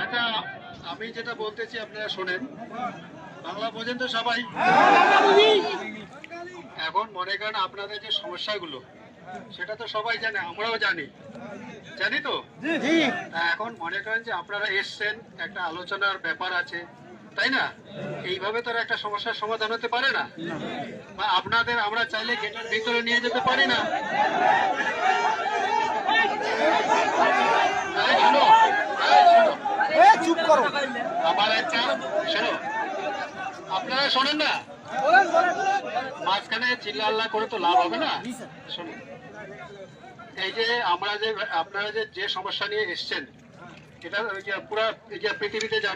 আচ্ছা, আমি যেটা বলতেছি আপনারা শোনেন, বাংলা বোঝেন তো সবাই? এখন মনে করেন আপনাদের যে সমস্যাগুলো সেটা তো সবাই জানে, আমরাও জানি, জানি তো। এখন মনে করেন যে আপনারা এসছেন, একটা আলোচনার ব্যাপার আছে, তাই না? এইভাবে তো একটা সমস্যার সমাধান হতে পারে না। বা আপনাদের আমরা চাইলে গেটের ভিতরে নিয়ে যেতে পারি না। চুপ করো। আমার একটা শোনো, আপনারা শোনেন না, মাঝখানে চিল্লা করে তো লাভ হবে না। শোনেন, এই যে আমরা যে আপনারা যে সমস্যা নিয়ে এসছেন, এটা পুরা পৃথিবীতে জানেন।